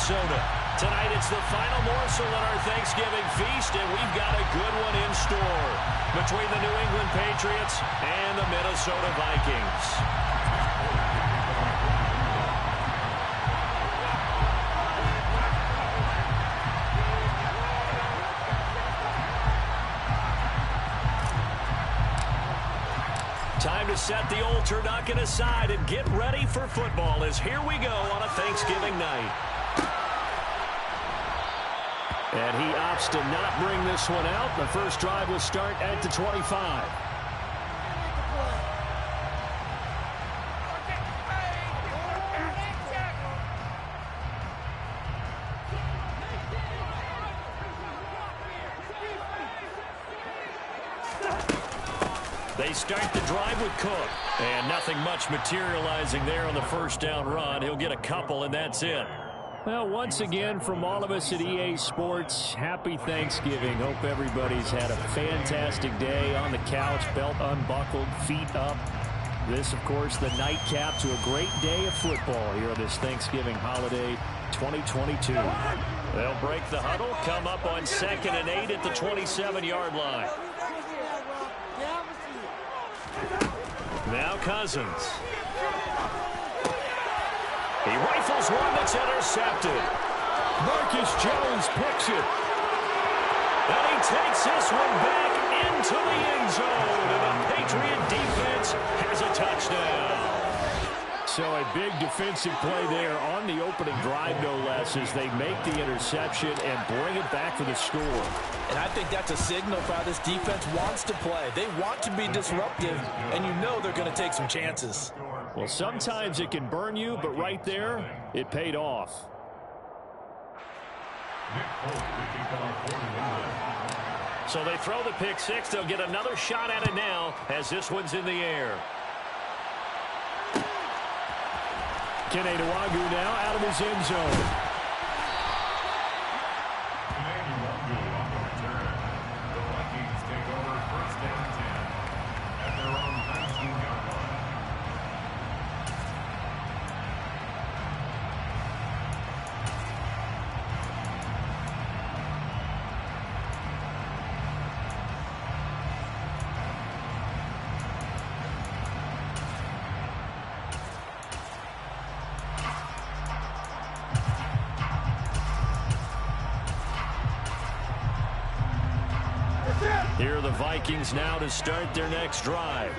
Minnesota. Tonight it's the final morsel in our Thanksgiving feast, and we've got a good one in store between the New England Patriots and the Minnesota Vikings. Time to set the old turducken aside and get ready for football as here we go on a Thanksgiving night. And he opts to not bring this one out. The first drive will start at the 25. They start the drive with Cook. And nothing much materializing there on the first down run. He'll get a couple, and that's it. Well, once again, from all of us at EA Sports, happy Thanksgiving. Hope everybody's had a fantastic day on the couch, belt unbuckled, feet up. This, of course, the nightcap to a great day of football here on this Thanksgiving holiday 2022. They'll break the huddle, come up on 2nd and 8 at the 27-yard line. Now Cousins. He rifles one that's intercepted. Marcus Jones picks it. And he takes this one back into the end zone. And the Patriot defense has a touchdown. So a big defensive play there on the opening drive, no less, as they make the interception and bring it back for the score. And I think that's a signal for how this defense wants to play. They want to be disruptive, and you know they're going to take some chances. Well, sometimes it can burn you, but right there, it paid off. So they throw the pick six. They'll get another shot at it now as this one's in the air. Kene Nwangwu now out of his end zone. Here are the Vikings now to start their next drive.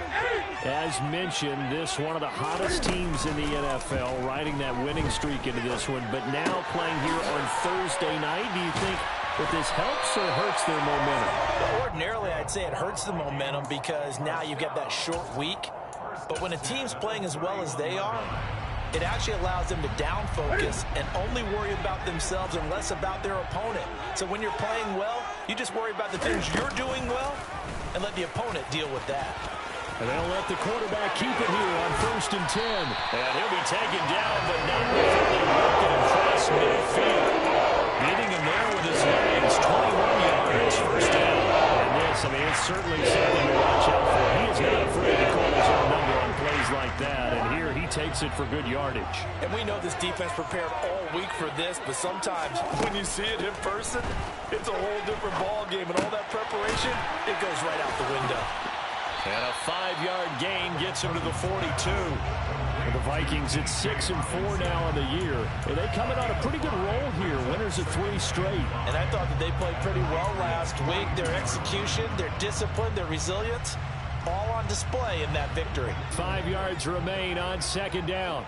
As mentioned, this one of the hottest teams in the NFL, riding that winning streak into this one, but now playing here on Thursday night. Do you think that this helps or hurts their momentum? Well, ordinarily, I'd say it hurts the momentum because now you get that short week. But when a team's playing as well as they are, it actually allows them to down focus and only worry about themselves and less about their opponent. So when you're playing well, you just worry about the things you're doing well and let the opponent deal with that. And they'll let the quarterback keep it here on 1st and 10. And he'll be taken down, but not before they work it across midfield. Beating him there with his legs, 21 yards, first down. And this, I mean, it's certainly something to watch out for. He is not afraid to call his own number on plays like that. And here he takes it for good yardage. And we know this defense prepared all week for this, but sometimes when you see it in person, it's a whole different ball game. And all that preparation, it goes right out the window. And a 5-yard gain gets him to the 42. For the Vikings, it's 6-4 now on the year. And they coming on a pretty good roll here. Winners of 3 straight. And I thought that they played pretty well last week. Their execution, their discipline, their resilience, all on display in that victory. 5 yards remain on 2nd down.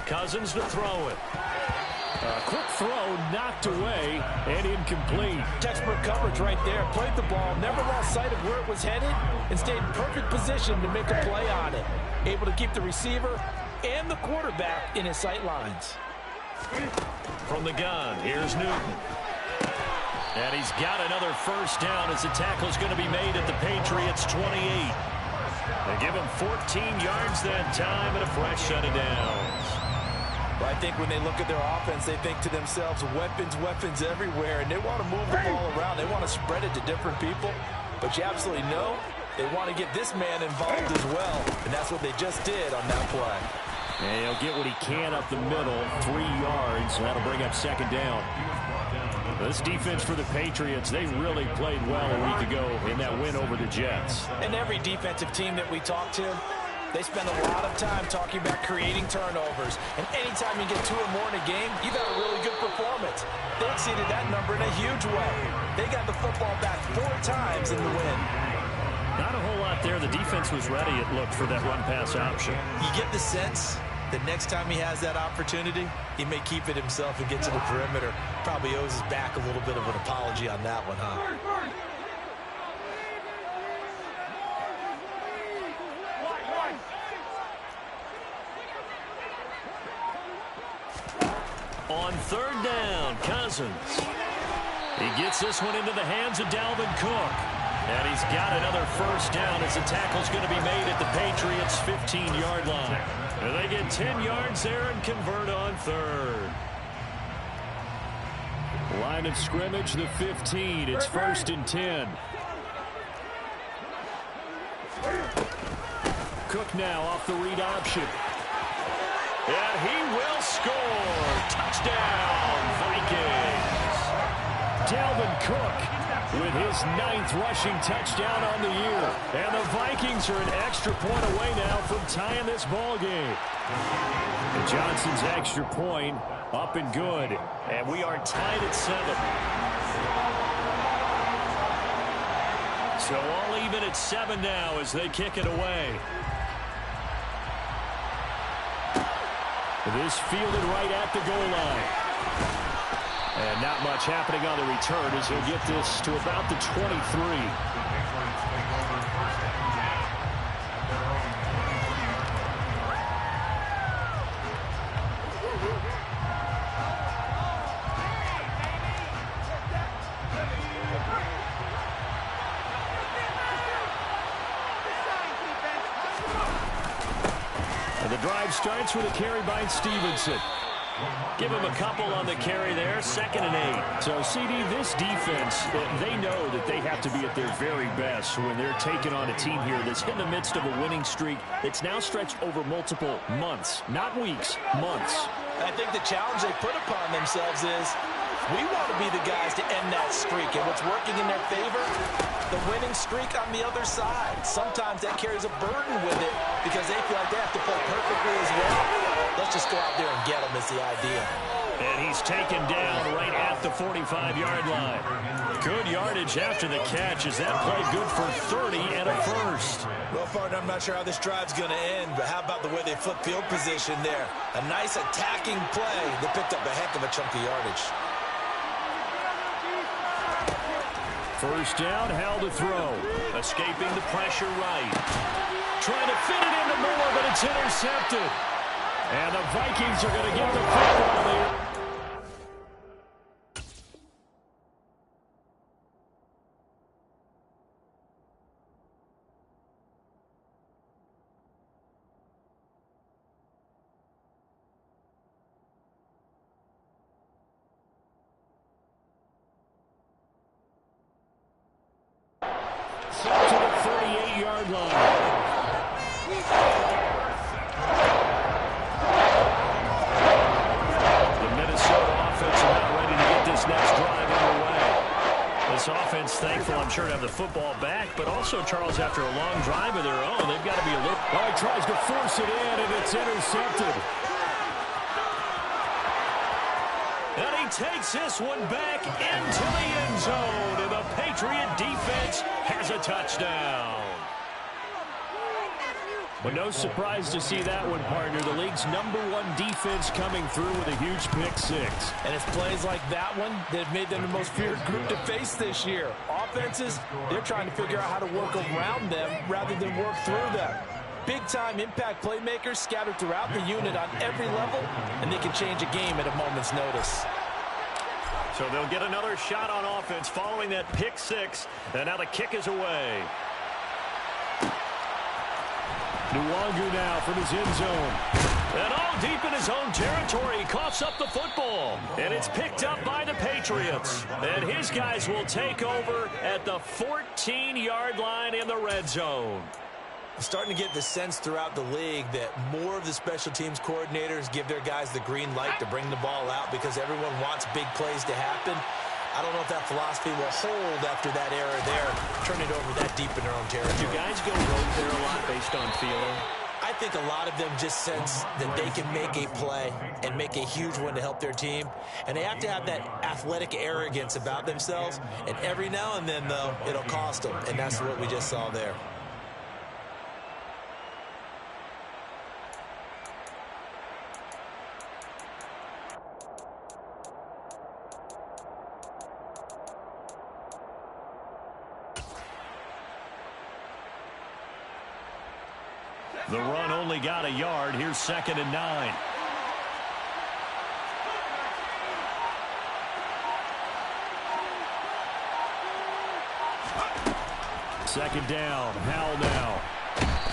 Cousins to throw it. A quick throw knocked away and incomplete. Textbook coverage right there. Played the ball, never lost sight of where it was headed, and stayed in perfect position to make a play on it. Able to keep the receiver and the quarterback in his sight lines. From the gun, here's Newton. And he's got another first down as the tackle is going to be made at the Patriots' 28. They give him 14 yards that time and a fresh set of downs. Well, I think when they look at their offense, they think to themselves, weapons, weapons everywhere, and they want to move the ball around. They want to spread it to different people. But you absolutely know They want to get this man involved as well, and that's what they just did on that play. And he'll get what he can up the middle, 3 yards. That'll bring up second down. This defense for the Patriots, they really played well a week ago in that win over the Jets. And every defensive team that we talk to, they spend a lot of time talking about creating turnovers. And anytime you get 2 or more in a game, you've got a really good performance. They exceeded that number in a huge way. They got the football back 4 times in the win. Not a whole lot there. The defense was ready, it looked, for that run-pass option. You get the sense that next time he has that opportunity, he may keep it himself and get to the perimeter. Probably owes his back a little bit of an apology on that one, huh? On 3rd down, Cousins. He gets this one into the hands of Dalvin Cook. And he's got another first down as the tackle's going to be made at the Patriots' 15-yard line. And they get 10 yards there and convert on 3rd. Line of scrimmage, the 15. It's 1st and 10. Cook now off the read option. And he will score. Touchdown, Vikings. Dalvin Cook with his 9th rushing touchdown on the year. And the Vikings are an extra point away now from tying this ball game. And Johnson's extra point up and good. And we are tied at 7. So all even at 7 now as they kick it away. This fielded right at the goal line. And not much happening on the return as he'll get this to about the 23. And the drive starts with a carry by Stevenson. Give him a couple on the carry there, 2nd and 8. So, CD, this defense, they know that they have to be at their very best when they're taking on a team here that's in the midst of a winning streak that's now stretched over multiple months, not weeks, months. I think the challenge they put upon themselves is we want to be the guys to end that streak. And what's working in their favor? The winning streak on the other side. Sometimes that carries a burden with it because they feel like they have to play perfectly as well. Let's just go out there and get them is the idea. And he's taken down right at the 45-yard line. Good yardage after the catch. Is that play good for 30 and a first? Well, partner, I'm not sure how this drive's going to end, but how about the way they flip field position there? A nice attacking play that picked up a heck of a chunk of yardage. First down, held to throw. Escaping the pressure right. Trying to fit it into Moore, but it's intercepted. And the Vikings are going to get the football there. Set to the 38-yard line. This offense thankful, I'm sure, to have the football back, but also, Charles, after a long drive of their own, they've got to be a little... Oh, he tries to force it in, and it's intercepted. And he takes this one back into the end zone, and the Patriot defense has a touchdown. But no surprise to see that one, partner. The league's #1 defense coming through with a huge pick 6. And it's plays like that one that have made them the most feared group to face this year. Offenses, they're trying to figure out how to work around them rather than work through them. Big-time impact playmakers scattered throughout the unit on every level, and they can change a game at a moment's notice. So they'll get another shot on offense following that pick 6, and now the kick is away. Nwangu now from his end zone. And all deep in his own territory. He coughs up the football. And it's picked up by the Patriots. And his guys will take over at the 14-yard line in the red zone. Starting to get the sense throughout the league that more of the special teams coordinators give their guys the green light to bring the ball out because everyone wants big plays to happen. I don't know if that philosophy will hold after that error there, turn it over that deep in their own territory. Do guys go rogue there a lot based on feeling? I think a lot of them just sense that they can make a play and make a huge one to help their team. And they have to have that athletic arrogance about themselves. And every now and then, though, it'll cost them. And that's what we just saw there. The run only got a yard. Here's 2nd and 9. Second down. Howell now.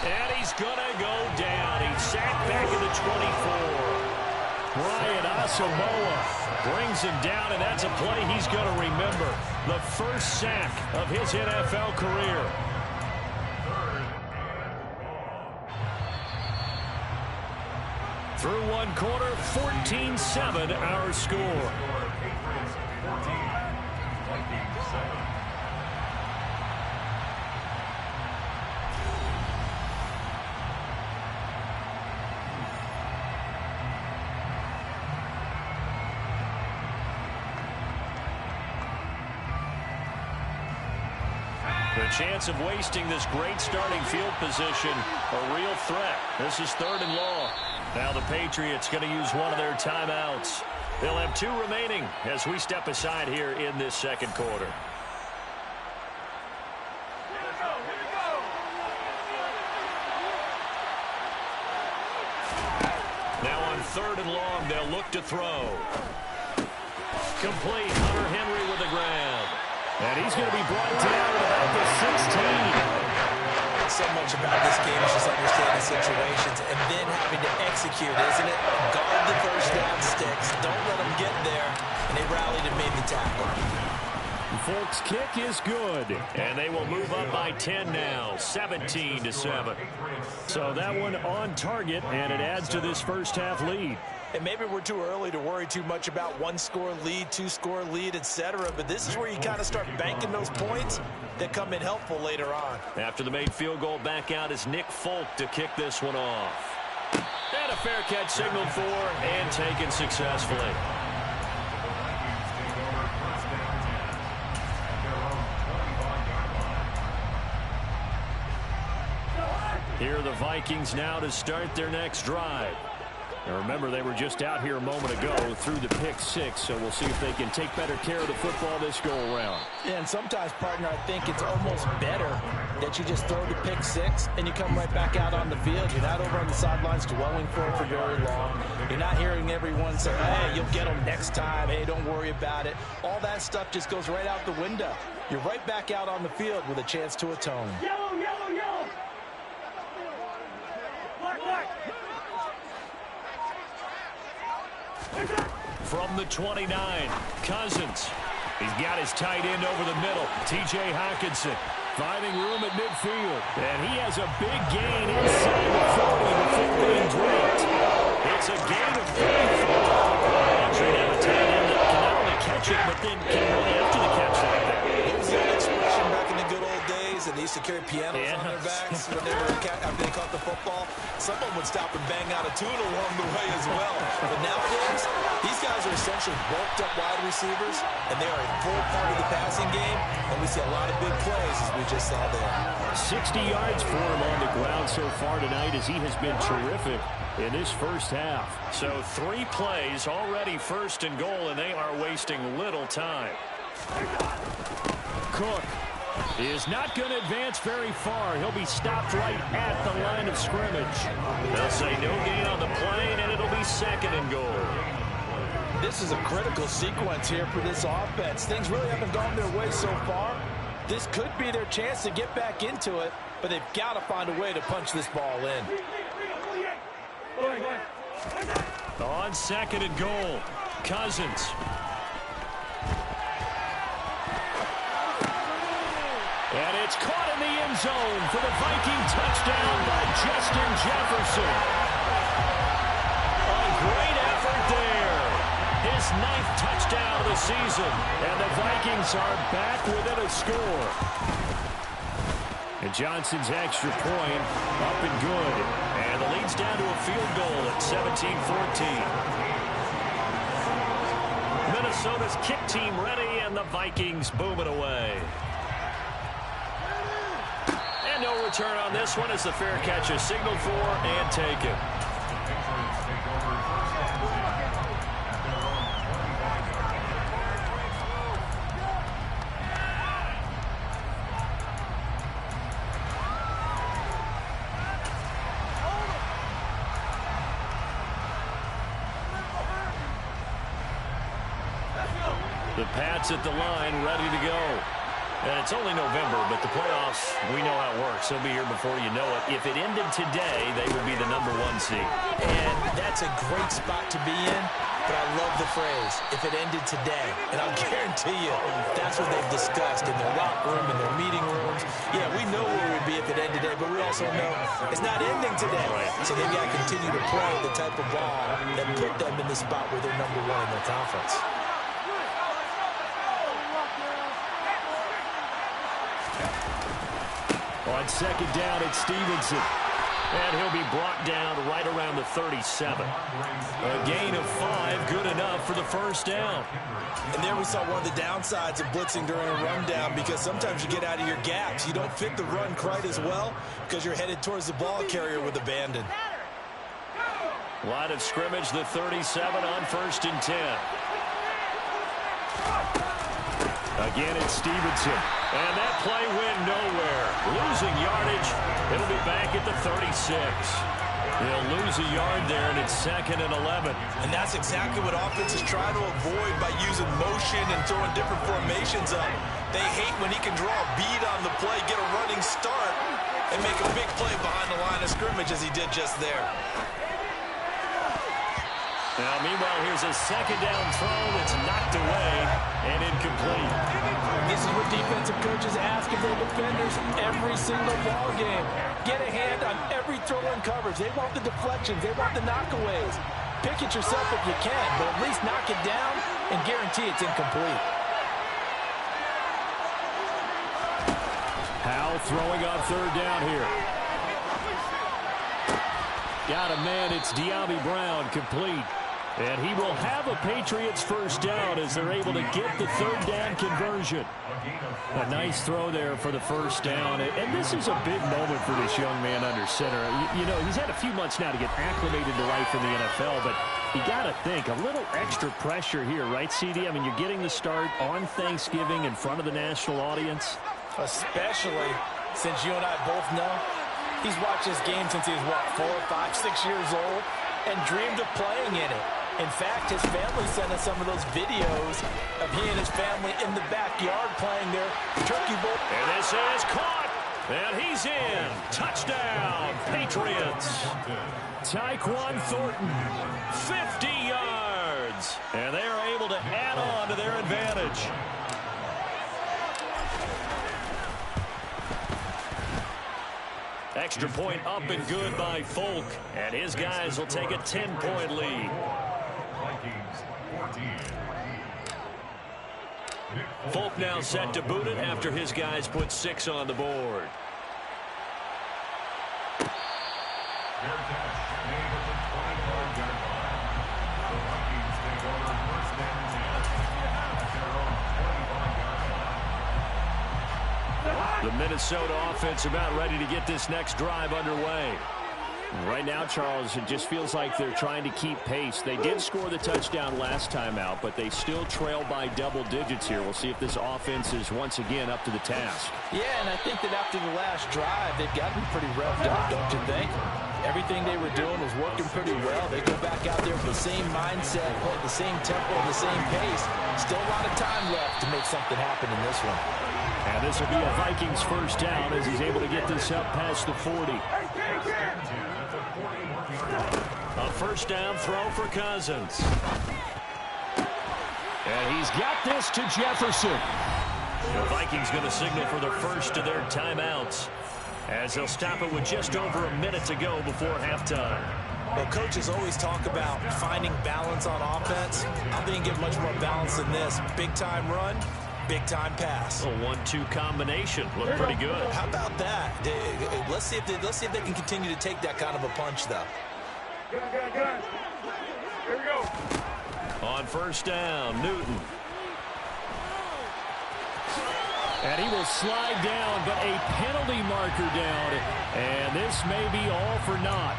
And he's going to go down. He's sacked back at the 24. Brian Asamoah brings him down, and that's a play he's going to remember. The first sack of his NFL career. Through one quarter, 14-7 our score. The chance of wasting this great starting field position, a real threat. This is 3rd and long. Now the Patriots going to use one of their timeouts. They'll have 2 remaining as we step aside here in this second quarter. Now on 3rd and long, they'll look to throw. Complete. Hunter Henry with the grab. And he's going to be brought down at about the 16. So much about this game is just understanding situations and then having to execute, isn't it? Guard the first down sticks. Don't let them get there. And they rallied and made the tackle. Folks, kick is good. And they will move up by 10 now, 17-7. So that one on target, and it adds to this first half lead. And maybe we're too early to worry too much about 1-score lead, 2-score lead, etc. But this is where you kind of start banking those points that come in helpful later on. After the made field goal, back out is Nick Folk to kick this one off. And a fair catch signaled for and taken successfully. Here are the Vikings now to start their next drive. Now remember, they were just out here a moment ago through the pick 6, so we'll see if they can take better care of the football this go-around. Yeah, and sometimes, partner, I think it's almost better that you just throw the pick 6 and you come right back out on the field. You're not over on the sidelines dwelling for it for very long. You're not hearing everyone say, hey, you'll get them next time. Hey, don't worry about it. All that stuff just goes right out the window. You're right back out on the field with a chance to atone. Yellow, yellow, yellow. Black, black. From the 29, Cousins. He's got his tight end over the middle, T.J. Hockenson, finding room at midfield. And he has a big gain inside the 40 before being dropped. It's a gain of 34. Entry now a tight end that can not only catch it, but then can run after the catch like that. What was that expression back in the good old days? And they used to carry pianos on their backs when they were after they caught the football. Someone would stop and bang out a tune along the way as well. But nowadays, these guys are essentially bulked up wide receivers, and they are a full part of the passing game, and we see a lot of big plays as we just saw there. 60 yards for him on the ground so far tonight as he has been terrific in this first half. So 3 plays already 1st and goal, and they are wasting little time. Cook is not going to advance very far. He'll be stopped right at the line of scrimmage. They'll say no gain on the play, and it'll be 2nd and goal. This is a critical sequence here for this offense. Things really haven't gone their way so far. This could be their chance to get back into it, but they've got to find a way to punch this ball in. On second and goal, Cousins. And it's caught in the end zone for the Viking touchdown by Justin Jefferson. A great effort there. His 9th touchdown of the season. And the Vikings are back within a score. And Johnson's extra point up and good. And the lead's down to a field goal at 17-14. Minnesota's kick team ready, and the Vikings boom it away. And no return on this one as the fair catch is signaled for and taken. The Pats at the line, ready to go. And it's only November, but the playoffs, we know how it works. They'll be here before you know it. If it ended today, they would be the #1 seed. And that's a great spot to be in, but I love the phrase, if it ended today. And I'll guarantee you, that's what they've discussed in their locker room, in their meeting rooms. Yeah, we know where we'd be if it ended today, but we also know it's not ending today. Right. So they've got to continue to play the type of ball that put them in the spot where they're #1 in their conference. On second down, it's Stevenson. And he'll be brought down right around the 37. A gain of 5, good enough for the first down. And there we saw one of the downsides of blitzing during a rundown, because sometimes you get out of your gaps. You don't fit the run quite as well because you're headed towards the ball carrier with abandon. Line of scrimmage, the 37 on 1st and 10. Again, it's Stevenson. And that play went nowhere. Losing yardage. It'll be back at the 36. They'll lose a yard there, and it's 2nd and 11. And that's exactly what offenses try to avoid by using motion and throwing different formations up. They hate when he can draw a bead on the play, get a running start, and make a big play behind the line of scrimmage as he did just there. Now, meanwhile, here's a second down throw that's knocked away and incomplete. This is what defensive coaches ask of their defenders every single ball game. Get a hand on every throw in coverage. They want the deflections. They want the knockaways. Pick it yourself if you can, but at least knock it down and guarantee it's incomplete. Howell throwing on 3rd down here. Got a man. It's De'Ami Brown, complete. And he will have a Patriots first down as they're able to get the 3rd down conversion. A nice throw there for the first down. And this is a big moment for this young man under center. You know, he's had a few months now to get acclimated to life in the NFL, but you got to think, a little extra pressure here, right, CD? I mean, you're getting the start on Thanksgiving in front of the national audience. Especially since you and I both know he's watched this game since he was, what, 4, 5, 6 years old, and dreamed of playing in it. In fact, his family sent us some of those videos of he and his family in the backyard playing their turkey bowl. And this is caught. And he's in. Touchdown, Patriots. Tyquan Thornton, 50 yards. And they are able to add on to their advantage. Extra point up and good by Folk. And his guys will take a 10-point lead. Folk now set to boot it after his guys put 6 on the board. The Minnesota offense about ready to get this next drive underway. Right now, Charles, it just feels like they're trying to keep pace. They did score the touchdown last time out, but they still trail by double digits here. We'll see if this offense is once again up to the task. Yeah, and I think that after the last drive, they've got to be pretty revved up, don't you think? Everything they were doing was working pretty well. They go back out there with the same mindset, the same tempo, the same pace. Still a lot of time left to make something happen in this one. And this will be a Vikings first down as he's able to get this up past the 40. A first down throw for Cousins. And he's got this to Jefferson. The Vikings going to signal for the first of their timeouts as they'll stop it with just over a minute to go before halftime. Well, coaches always talk about finding balance on offense. I don't think you get much more balance than this. Big-time run, big-time pass. A 1-2 combination. Looked pretty good. How about that? Let's see if they can continue to take that kind of a punch, though. Good. Here we go. On first down, Newton. And he will slide down, but a penalty marker down. And this may be all for naught.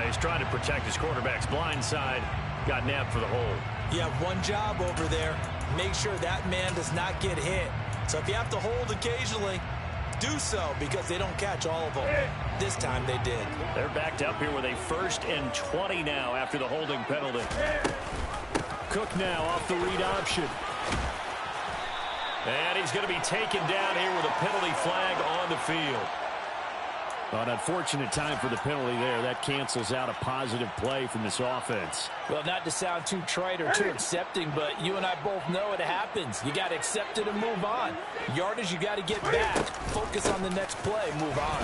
He's trying to protect his quarterback's blind side. Got nabbed for the hold. You have one job over there. Make sure that man does not get hit. So if you have to hold occasionally, do so because they don't catch all of them. This time they did. They're backed up here with a 1st and 20 now after the holding penalty. Cook now off the read option. And he's going to be taken down here with a penalty flag on the field. An unfortunate time for the penalty there. That cancels out a positive play from this offense. Well, not to sound too trite or too accepting, but you and I both know it happens. You got to accept it and move on. Yardage, you got to get back. Focus on the next play. Move on.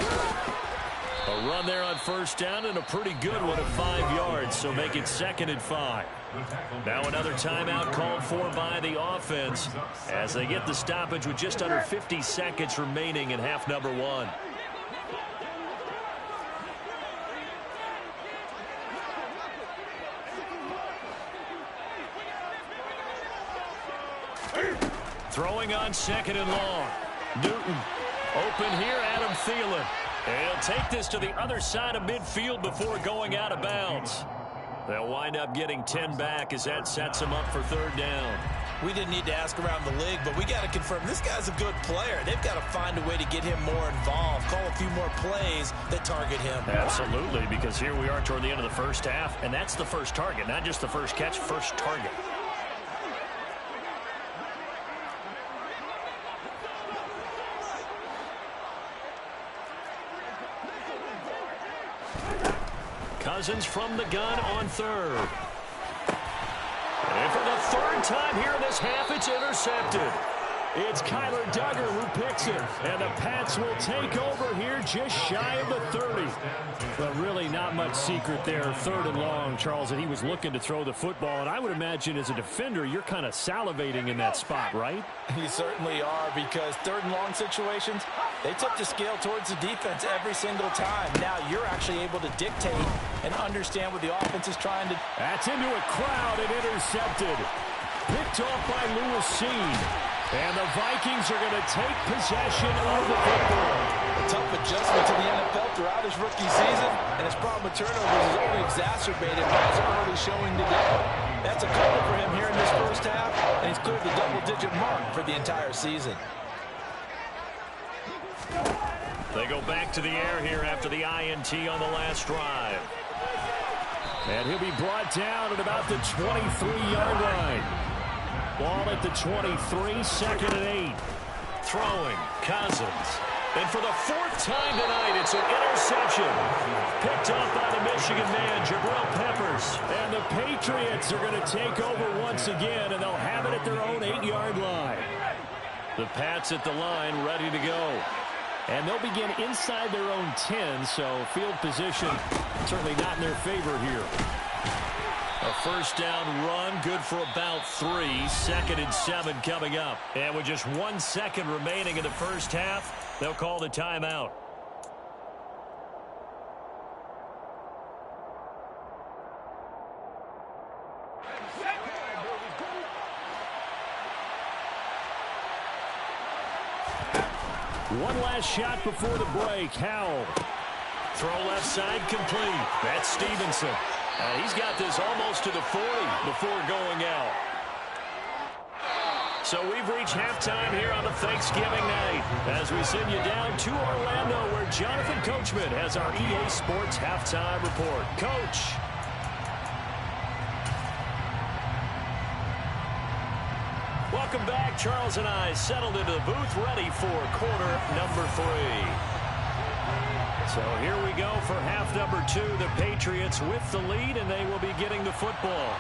A run there on first down and a pretty good one at 5 yards, so make it 2nd and 5. Now another timeout called for by the offense as they get the stoppage with just under 50 seconds remaining in half number 1. Throwing on 2nd and long. Newton open here, Adam Thielen. And he'll take this to the other side of midfield before going out of bounds. They'll wind up getting 10 back as that sets them up for 3rd down. We didn't need to ask around the league, but we got to confirm this guy's a good player. They've got to find a way to get him more involved, call a few more plays that target him. Absolutely, because here we are toward the end of the first half, and that's the first target, not just the first catch, first target. Cousins from the gun on 3rd. And for the 3rd time here in this half, it's intercepted. It's Kyler Duggar who picks it. And the Pats will take over here just shy of the 30. But really not much secret there. 3rd and long, Charles, and he was looking to throw the football. And I would imagine as a defender, you're kind of salivating in that spot, right? You certainly are, because 3rd and long situations, they took the scale towards the defense every single time. Now you're actually able to dictate and understand what the offense is trying to. That's into a crowd and intercepted. Picked off by Lewis Seen. And the Vikings are going to take possession of the football. A tough adjustment to the NFL throughout his rookie season, and his problem with turnovers is only exacerbated by his early showing today. That's a couple for him here in this first half, and he's cleared the double-digit mark for the entire season. They go back to the air here after the INT on the last drive. And he'll be brought down at about the 23-yard line. Ball at the 23, 2nd and 8. Throwing, Cousins. And for the 4th time tonight, it's an interception. Picked up by the Michigan man, Jabril Peppers. And the Patriots are going to take over once again, and they'll have it at their own 8-yard line. The Pats at the line, ready to go. And they'll begin inside their own 10, so field position certainly not in their favor here. A first down run, good for about 3. 2nd and 7 coming up. And with just 1 second remaining in the first half, they'll call the timeout. One last shot before the break. Howell. Throw left side complete. That's Stevenson. He's got this almost to the 40 before going out. So we've reached halftime here on a Thanksgiving night as we send you down to Orlando where Jonathan Coachman has our EA Sports halftime report. Coach. Welcome back. Charles and I settled into the booth, ready for quarter number 3. So here we go for half number 2. The Patriots with the lead, and they will be getting the football.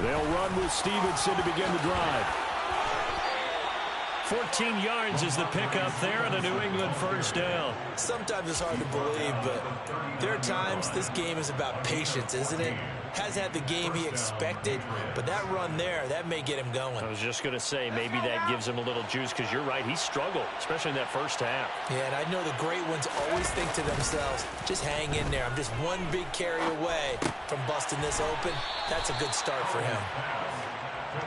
They'll run with Stevenson to begin the drive. 14 yards is the pickup there and a New England first down. Sometimes it's hard to believe, but there are times this game is about patience, isn't it? Has had the game he expected, but that run there, that may get him going. I was just going to say, maybe that gives him a little juice, because you're right, he struggled, especially in that first half. Yeah, and I know the great ones always think to themselves, just hang in there. I'm just one big carry away from busting this open. That's a good start for him.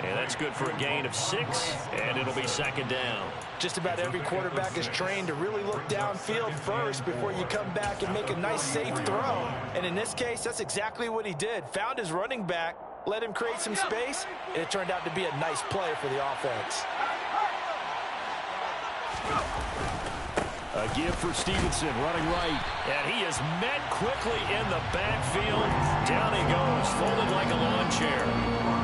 And that's good for a gain of 6, and it'll be second down. Just about every quarterback is trained to really look downfield first before you come back and make a nice, safe throw. And in this case, that's exactly what he did. Found his running back, let him create some space, and it turned out to be a nice play for the offense. A give for Stevenson, running right. And he is met quickly in the backfield. Down he goes, folded like a lawn chair.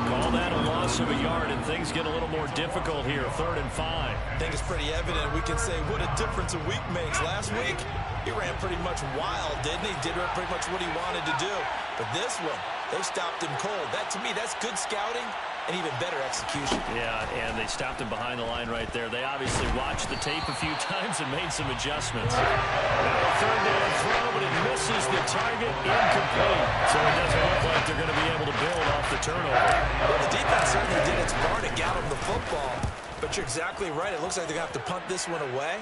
Call that a loss of a yard, and things get a little more difficult here, 3rd and 5. I think it's pretty evident. We can say what a difference a week makes. Last week, he ran pretty much wild, didn't he? Did pretty much what he wanted to do. But this one, they stopped him cold. That, to me, that's good scouting and even better execution. Yeah, and they stopped him behind the line right there. They obviously watched the tape a few times and made some adjustments. Now a 3rd down throw, but it misses the target, incomplete. So it doesn't look like they're going to be able to build off the turnover. Well, the defense certainly did its part to get him the football. But you're exactly right. It looks like they're going to have to punt this one away.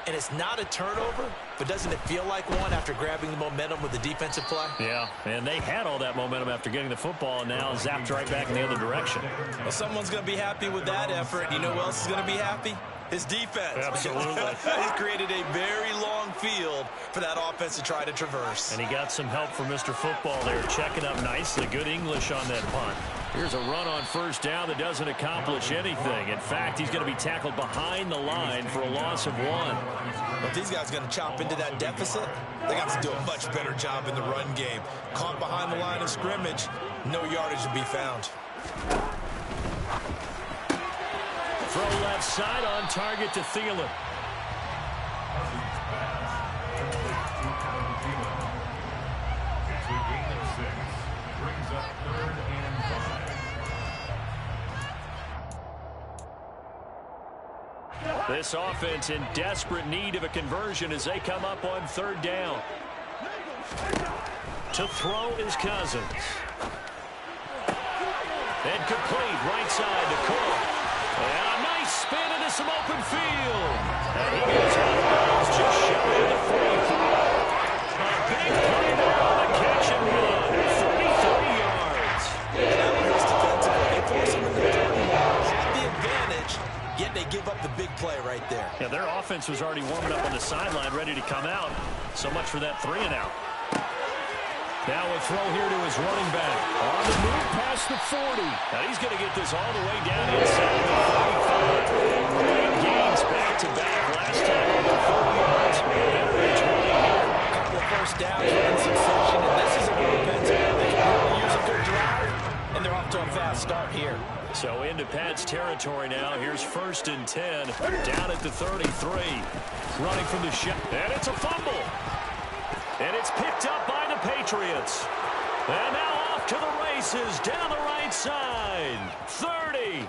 And it's not a turnover, but doesn't it feel like one after grabbing the momentum with the defensive play? Yeah, and they had all that momentum after getting the football, and now zapped right back in the other direction. Well, someone's going to be happy with that effort. You know who else is going to be happy? His defense. Absolutely. He's created a very long field for that offense to try to traverse. And he got some help from Mr. Football there, checking up nicely. Good English on that punt. Here's a run on first down that doesn't accomplish anything. In fact, he's going to be tackled behind the line for a loss of 1. But these guys are going to chop into that deficit. They got to do a much better job in the run game. Caught behind the line of scrimmage, no yardage to be found. Throw left side on target to Thielen. This offense in desperate need of a conversion as they come up on 3rd down. To throw is Cousins. And complete, right side to Cook. And a nice spin into some open field. And he goes out of bounds just shy of the 43. A big play there on the catch and run. 43 yards. That was defensively. They forced him to had the advantage, yet they give up the big play right there. Yeah, their offense was already warming up on the sideline, ready to come out. So much for that 3 and out. Now a throw here to his running back. On the move past the 40. Now he's going to get this all the way down inside the 45. Great gains back-to-back. Last time over 30 yards. Better at 20 here. A couple of first downs in succession, and this is a offense that can really use a good drive, and they're off to a fast start here. So into Pat's territory now. Here's 1st and 10. Down at the 33. Running from the shot. And it's a fumble. And it's picked up by the Patriots. And now off to the races down the right side. 30.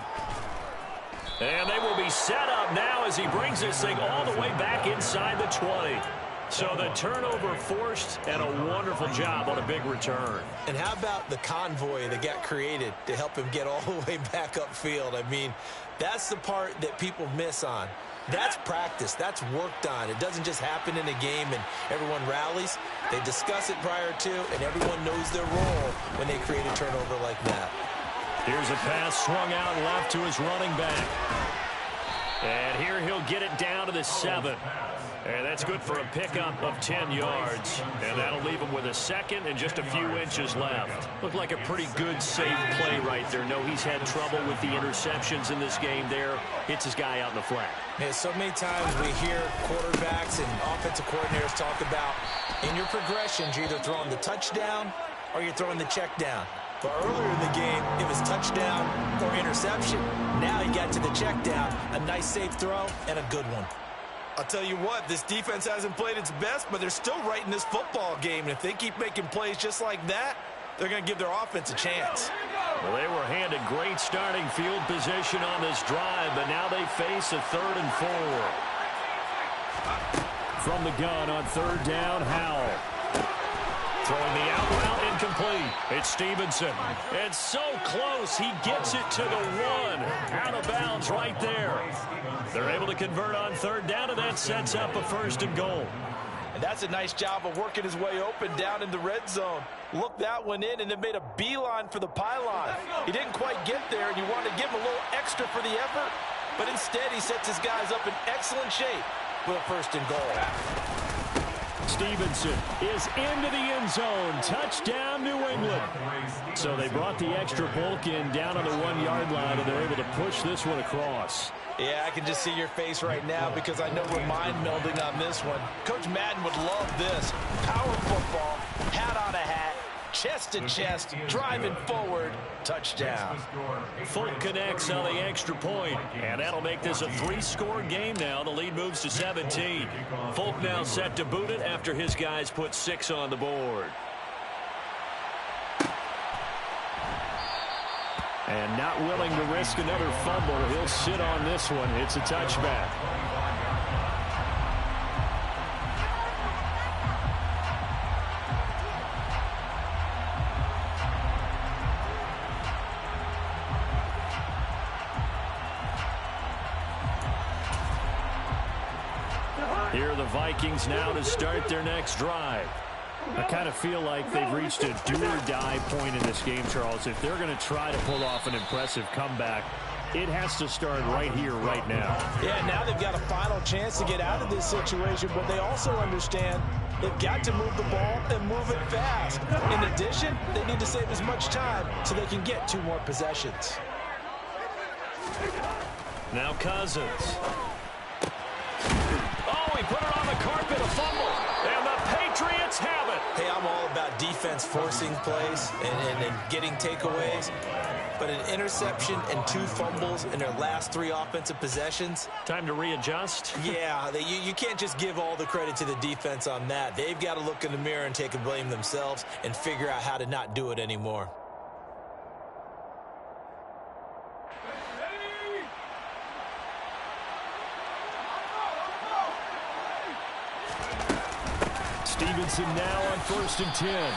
And they will be set up now as he brings this thing all the way back inside the 20. So the turnover forced, and a wonderful job on a big return. And how about the convoy that got created to help him get all the way back upfield? I mean, that's the part that people miss on. That's practice. That's worked on. It doesn't just happen in a game and everyone rallies. They discuss it prior to, and everyone knows their role when they create a turnover like that. Here's a pass swung out left to his running back. And here he'll get it down to the 7. And that's good for a pickup of 10 yards. And that'll leave him with a second and just a few inches left. Looked like a pretty good, safe play right there. No, he's had trouble with the interceptions in this game there. Hits his guy out in the flat. Yeah, so many times we hear quarterbacks and offensive coordinators talk about in your progressions, you're either throwing the touchdown or you're throwing the check down. But earlier in the game, it was touchdown or interception. Now he got to the check down, a nice safe throw, and a good one. I'll tell you what, this defense hasn't played its best, but they're still right in this football game. And if they keep making plays just like that, they're going to give their offense a chance. Well, they were handed great starting field position on this drive, but now they face a 3rd and 4. From the gun on 3rd down, Howell. Throwing the out route, incomplete. It's Stevenson. It's so close. He gets it to the 1. Out of bounds right there. They're able to convert on 3rd down, and that sets up a 1st and goal. And that's a nice job of working his way open down in the red zone. Looked that one in and then made a beeline for the pylon. He didn't quite get there, and you wanted to give him a little extra for the effort. But instead, he sets his guys up in excellent shape with a 1st and goal. Stevenson is into the end zone. Touchdown, New England. So they brought the extra bulk in down on the 1-yard line, and they're able to push this one across. Yeah, I can just see your face right now because I know we're mind-melding on this one. Coach Madden would love this. Power football, hat on a hat, chest to chest, driving forward, touchdown. Folk connects on the extra point, and that'll make this a 3-score game now. The lead moves to 17. Folk now set to boot it after his guys put 6 on the board. And not willing to risk another fumble, he'll sit on this one. It's a touchback. Here are the Vikings now to start their next drive. I kind of feel like they've reached a do-or-die point in this game, Charles. If they're going to try to pull off an impressive comeback, it has to start right here, right now. Yeah, now they've got a final chance to get out of this situation, but they also understand they've got to move the ball and move it fast. In addition, they need to save as much time so they can get 2 more possessions. Now Cousins. Oh, he put it on the carpet, a fumble. And the Patriots have it. Hey, I'm all about defense forcing plays and getting takeaways. But an interception and 2 fumbles in their last 3 offensive possessions. Time to readjust. Yeah, you can't just give all the credit to the defense on that. They've got to look in the mirror and take a blame themselves and figure out how to not do it anymore. Stevenson now on 1st and 10.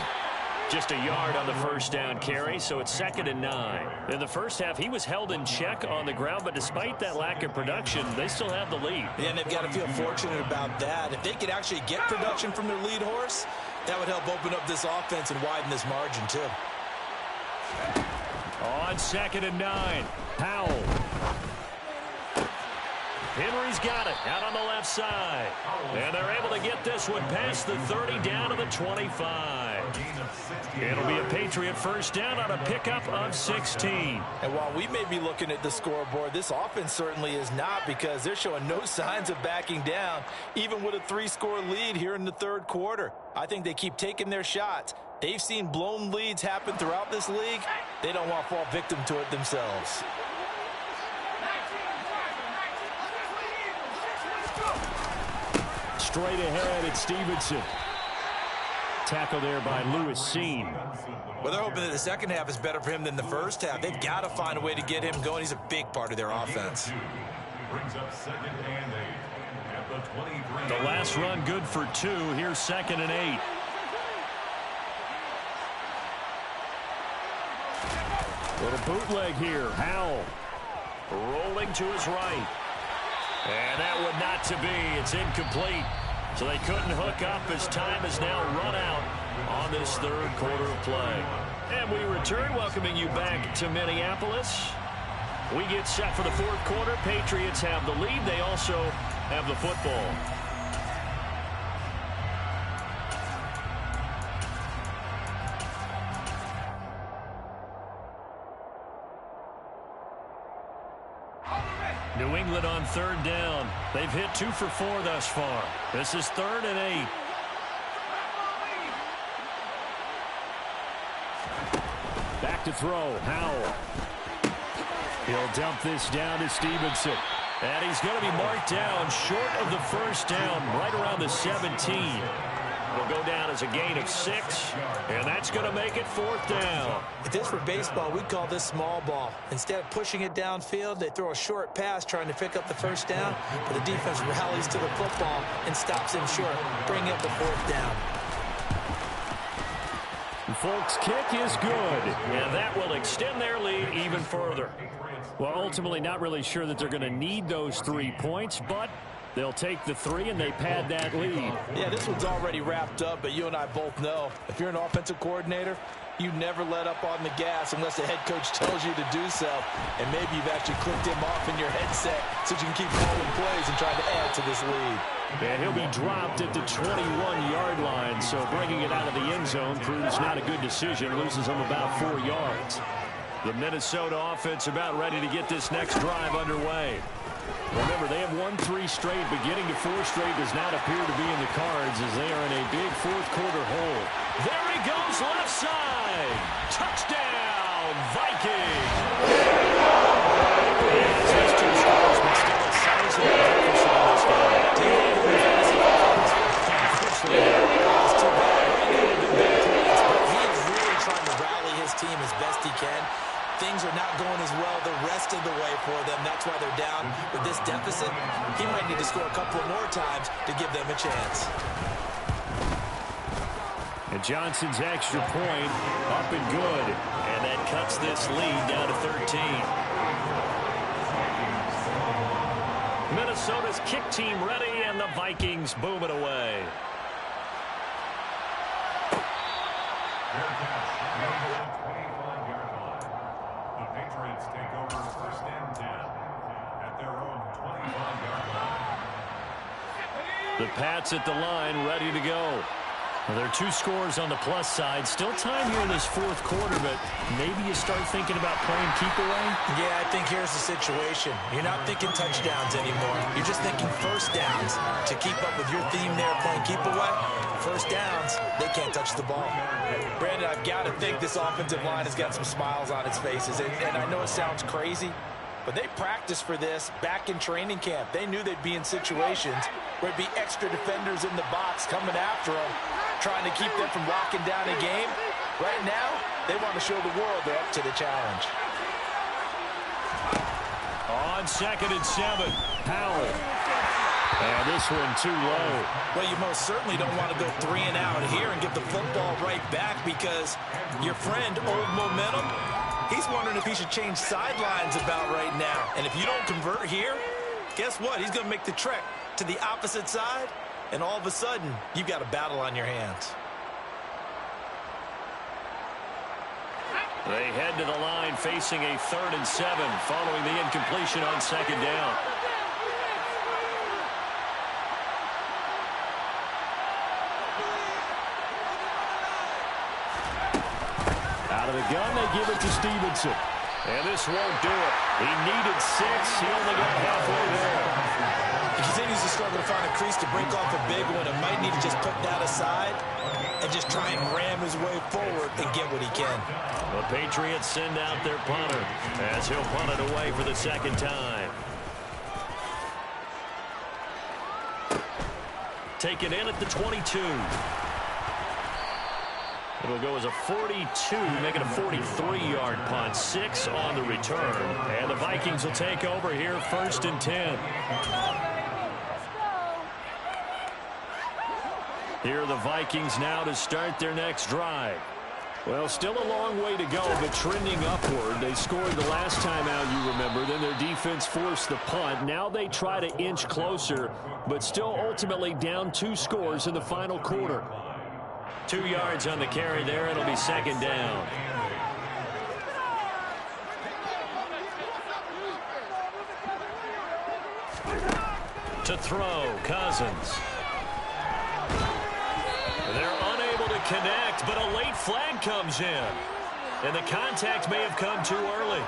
Just a yard on the 1st down carry, so it's 2nd and 9. In the first half, he was held in check on the ground, but despite that lack of production, they still have the lead. Yeah, and they've got to feel fortunate about that. If they could actually get production from their lead horse, that would help open up this offense and widen this margin, too. On 2nd and 9, Powell. Henry's got it out on the left side. And they're able to get this one past the 30 down to the 25. It'll be a Patriot 1st down on a pickup of 16. And while we may be looking at the scoreboard, this offense certainly is not, because they're showing no signs of backing down, even with a 3-score lead here in the 3rd quarter. I think they keep taking their shots. They've seen blown leads happen throughout this league. They don't want to fall victim to it themselves. Straight ahead, it's Stevenson. Tackle there by Lewis Seen. Well, they're hoping that the second half is better for him than the first half. They've got to find a way to get him going. He's a big part of their offense. The last run good for 2. Here's 2nd and 8. Little bootleg here. Howell rolling to his right. And that would not to be. It's incomplete. So they couldn't hook up as time has now run out on this 3rd quarter of play. And we return, welcoming you back to Minneapolis. We get set for the 4th quarter. Patriots have the lead. They also have the football. New England on third down. They've hit 2 for 4 thus far. This is 3rd and 8. Back to throw. Howell. He'll dump this down to Stevenson. And he's going to be marked down short of the first down, right around the 17. It'll go down as a gain of 6, and that's going to make it 4th down. If this were baseball, we'd call this small ball. Instead of pushing it downfield, they throw a short pass trying to pick up the first down, but the defense rallies to the football and stops him short, bringing up the 4th down. Folks' kick is good, and that will extend their lead even further. Well, ultimately not really sure that they're going to need those 3 points, but they'll take the 3 and they pad that lead. Yeah, this one's already wrapped up, but you and I both know if you're an offensive coordinator, you never let up on the gas unless the head coach tells you to do so. And maybe you've actually clicked him off in your headset so you can keep calling plays and trying to add to this lead. And he'll be dropped at the 21-yard line, so bringing it out of the end zone proves not a good decision, loses him about 4 yards. The Minnesota offense about ready to get this next drive underway. Remember, they have won 3 straight, but getting to 4 straight does not appear to be in the cards as they are in a big 4th quarter hole. There he goes, left side. Touchdown, Vikings. Yes, those 2 scores, but still a sizable deficit in this game. It's too bad. But he's really trying to rally his team as best he can. Things are not going as well the rest of the way for them. That's why they're down with this deficit. He might need to score a couple more times to give them a chance. And Johnson's extra point up and good. And that cuts this lead down to 13. Minnesota's kick team ready, and the Vikings boom it away. The Pats at the line, ready to go. Well, there are 2 scores on the plus side. Still time here in this 4th quarter, but maybe you start thinking about playing keep away? Yeah, I think here's the situation. You're not thinking touchdowns anymore. You're just thinking first downs. To keep up with your theme there, playing keep away, first downs, they can't touch the ball. Brandon, I've got to think this offensive line has got some smiles on its faces. And I know it sounds crazy, but they practiced for this back in training camp. They knew they'd be in situations where there'd be extra defenders in the box coming after them, trying to keep them from locking down a game. Right now, they want to show the world they're up to the challenge. On 2nd and 7, Howell. And this one too low. Well, you most certainly don't want to go 3 and out here and give the football right back because your friend, Old Momentum, he's wondering if he should change sidelines about right now. And if you don't convert here, guess what? He's going to make the trek to the opposite side, and all of a sudden, you've got a battle on your hands. They head to the line facing a 3rd and 7 following the incompletion on 2nd down. Out of the gun, they give it to Stevenson. And this won't do it. He needed 6. He only got halfway there. He continues to struggle to find a crease to break off a big one and might need to just put that aside and just try and ram his way forward and get what he can. The Patriots send out their punter as he'll punt it away for the 2nd time. Taken in at the 22. It'll go as a 42, making a 43-yard punt. 6 on the return. And the Vikings will take over here, 1st and 10. Here are the Vikings now to start their next drive. Well, still a long way to go, but trending upward. They scored the last time out, you remember. Then their defense forced the punt. Now they try to inch closer, but still ultimately down 2 scores in the final quarter. 2 yards on the carry there. It'll be 2nd down. To throw, Cousins. They're unable to connect, but a late flag comes in. And the contact may have come too early.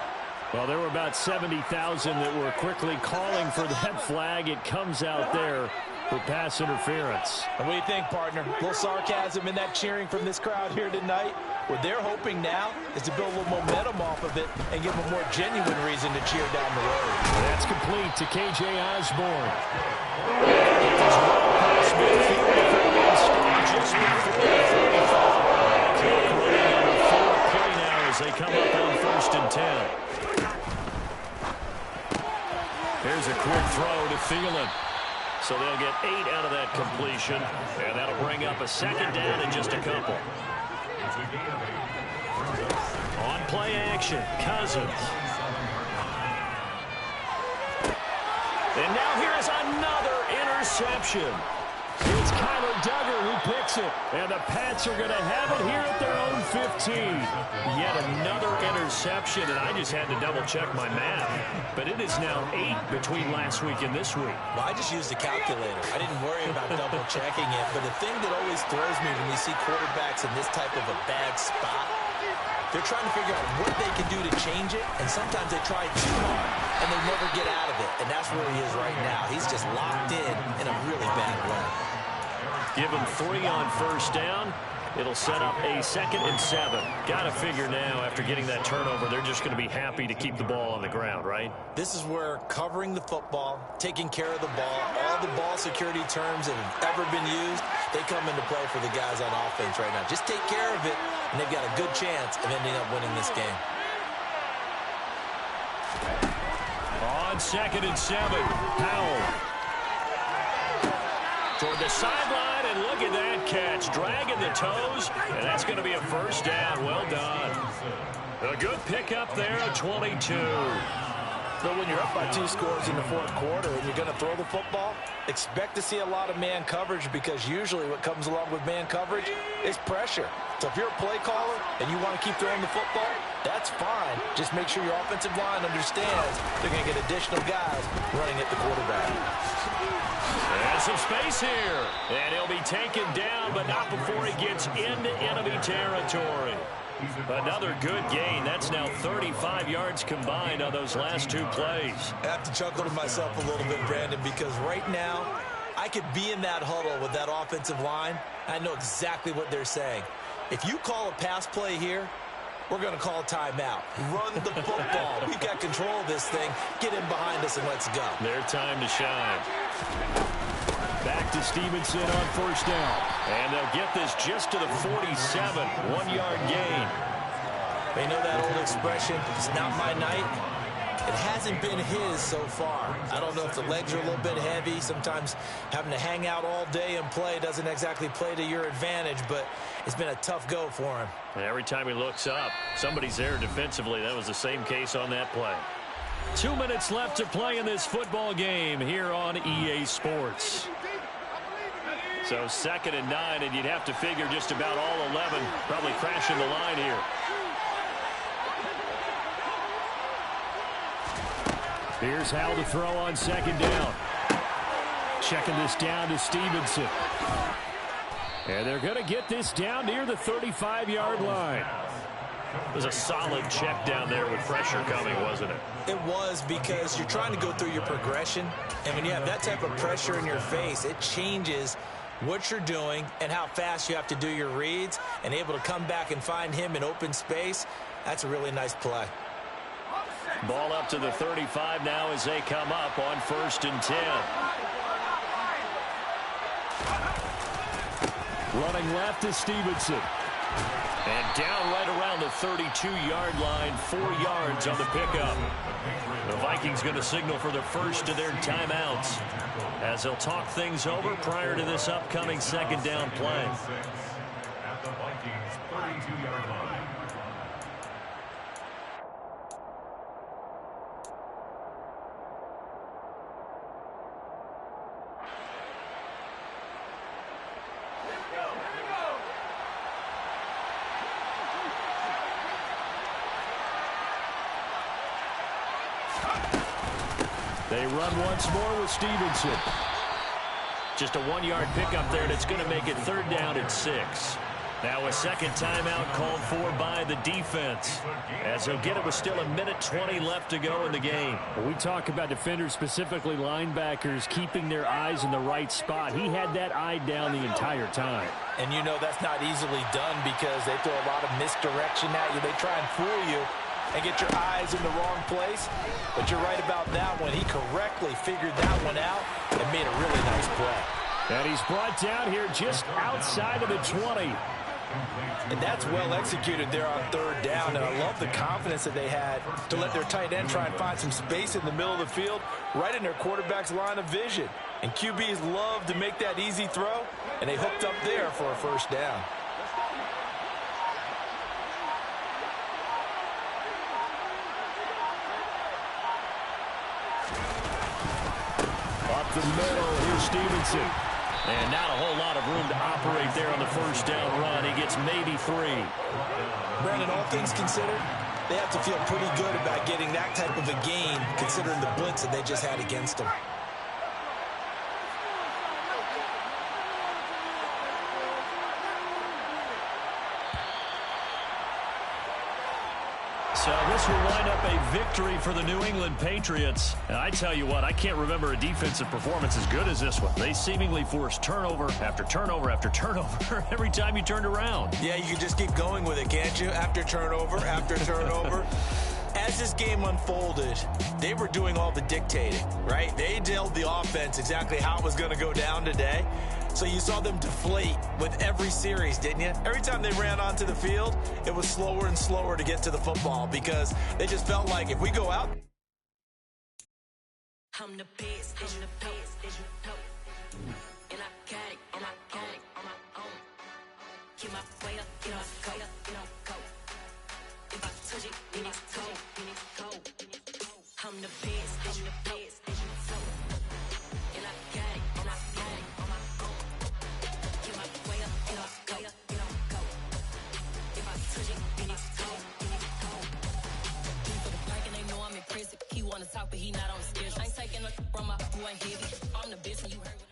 Well, there were about 70,000 that were quickly calling for that flag. It comes out there for pass interference. And what do you think, partner? A little sarcasm in that cheering from this crowd here tonight. What they're hoping now is to build a little momentum off of it and give them a more genuine reason to cheer down the road. That's complete to K.J. Osborne. As they come up on 1st and 10. Here's a quick throw to Thielen. So they'll get 8 out of that completion, and that'll bring up a 2nd down and just a couple. On play action, Cousins. And now here's another interception. It's Kyler Duggar who picks it. And the Pats are going to have it here at their own 15. Yet another interception, and I just had to double-check my math. But it is now 8 between last week and this week. Well, I just used a calculator. I didn't worry about double-checking it. But the thing that always throws me when you see quarterbacks in this type of a bad spot, they're trying to figure out what they can do to change it, and sometimes they try too hard, and they never get out of it. And that's where he is right now. He's just locked in a really bad way. Give him 3 on 1st down. It'll set up a 2nd and 7. Got to figure now, after getting that turnover, they're just going to be happy to keep the ball on the ground, right? This is where covering the football, taking care of the ball, all the ball security terms that have ever been used, they come into play for the guys on offense right now. Just take care of it, and they've got a good chance of ending up winning this game. On 2nd and 7, Powell. Toward the sideline, and look at that catch. Dragging the toes, and that's going to be a 1st down. Well done. A good pickup there at 22. But when you're up by 2 scores in the 4th quarter and you're going to throw the football, expect to see a lot of man coverage, because usually what comes along with man coverage is pressure. So if you're a play caller and you want to keep throwing the football, that's fine. Just make sure your offensive line understands they're going to get additional guys running at the quarterback. There's some space here. And he'll be taken down, but not before he gets into enemy territory. Another good gain. That's now 35 yards combined on those last 2 plays. I have to chuckle to myself a little bit, Brandon, because right now I could be in that huddle with that offensive line. I know exactly what they're saying. If you call a pass play here, we're going to call a timeout. Run the football. We've got control of this thing. Get in behind us and let's go. Their time to shine. Back to Stevenson on 1st down. And they'll get this just to the 47. 1-yard gain. You know that old expression, it's not my night? It hasn't been his so far. I don't know if the legs are a little bit heavy. Sometimes having to hang out all day and play doesn't exactly play to your advantage, but it's been a tough go for him. And every time he looks up, somebody's there defensively. That was the same case on that play. 2 minutes left to play in this football game here on EA Sports. So 2nd and 9, and you'd have to figure just about all 11 probably crashing the line here. Here's Howell to throw on 2nd down. Checking this down to Stevenson. And they're going to get this down near the 35-yard line. It was a solid check down there with pressure coming, wasn't it? It was, because you're trying to go through your progression, and when you have that type of pressure in your face, it changes what you're doing and how fast you have to do your reads, and able to come back and find him in open space. That's a really nice play. Ball up to the 35 now as they come up on 1st and 10. Running left is Stevenson. And down right around the 32-yard line, 4 yards on the pickup. The Vikings going to signal for the first of their timeouts as they'll talk things over prior to this upcoming 2nd down play. At the Vikings 32-yard line. They run once more with Stevenson. Just a 1-yard pickup there, and it's going to make it 3rd down and 6. Now a second timeout called for by the defense, as he'll get it with still 1:20 left to go in the game. When we talk about defenders, specifically linebackers, keeping their eyes in the right spot, he had that eye down the entire time. And you know that's not easily done because they throw a lot of misdirection at you. They try and fool you and get your eyes in the wrong place. But you're right about that one. He correctly figured that one out and made a really nice play. And he's brought down here just outside of the 20. And that's well executed there on third down. And I love the confidence that they had to let their tight end try and find some space in the middle of the field, right in their quarterback's line of vision. And QBs love to make that easy throw, and they hooked up there for a first down. Up the middle, here's Stevenson. And not a whole lot of room to operate there on the first down run. He gets maybe 3. Brandon, all things considered, they have to feel pretty good about getting that type of a gain, considering the blitz that they just had against them. So this will wind up a victory for the New England Patriots. And I tell you what, I can't remember a defensive performance as good as this one. They seemingly forced turnover after turnover after turnover every time you turned around. Yeah, you can just keep going with it, can't you? After turnover, after turnover. As this game unfolded, they were doing all the dictating, right? They told the offense exactly how it was going to go down today. So you saw them deflate with every series, didn't you? Every time they ran onto the field, it was slower and slower to get to the football because they just felt like if we go out. I'm the best, and you know. And I got it, on my own. Get my way up, get go. If I touch it, then it's cold. I'm the best, and you know. And I got it, on my own. Get my way up, go. If I touch it, then it's cold. He for the park and they know I'm impressive. He wanna talk, but he not on the schedule. I ain't taking nothing from my boy heavy. I'm the best, and you heard what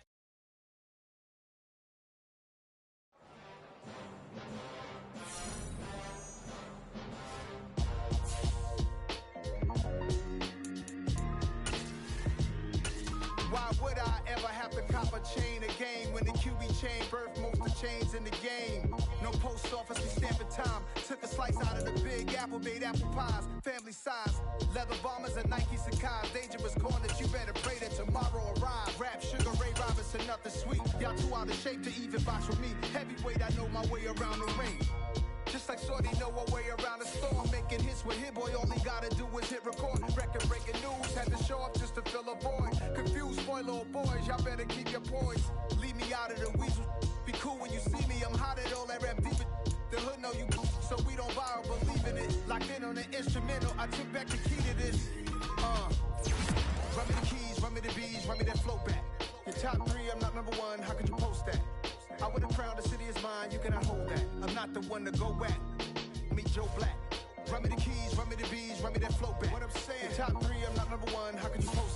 Why would I ever have to cop a chain again when the QB chain birthed most of the chains in the game? No post office, we stamping time. Took a slice out of the big apple, made apple pies, family size. Leather bombers and Nike Sacai's. Dangerous corners, you better pray that tomorrow arrive. Rap, Sugar Ray Robinson, nothing sweet. Y'all too out of shape to even box with me. Heavyweight, I know my way around the ring. Just like Shorty know her way around the storm. Making hits with Hit Boy, all he gotta do is hit record. Record breaking news, had to show up just to fill a void. Confused, spoil little boys, y'all better keep your poise. Leave me out of the weasel. Be cool when you see me, I'm hot at all that rap deep. The hood know you, so we don't borrow, believe in it. Locked in on the instrumental, I took back the key to this. Run me the keys, run me the bees, run me that flow back. Your top 3, I'm not number 1, how could you post that? I would have crowned the city is mine, you cannot hold that. I'm not the one to go at. Meet Joe Black. Run me the keys, run me the bees, run me that flow back. What I'm saying, your top 3, I'm not number 1, how could you post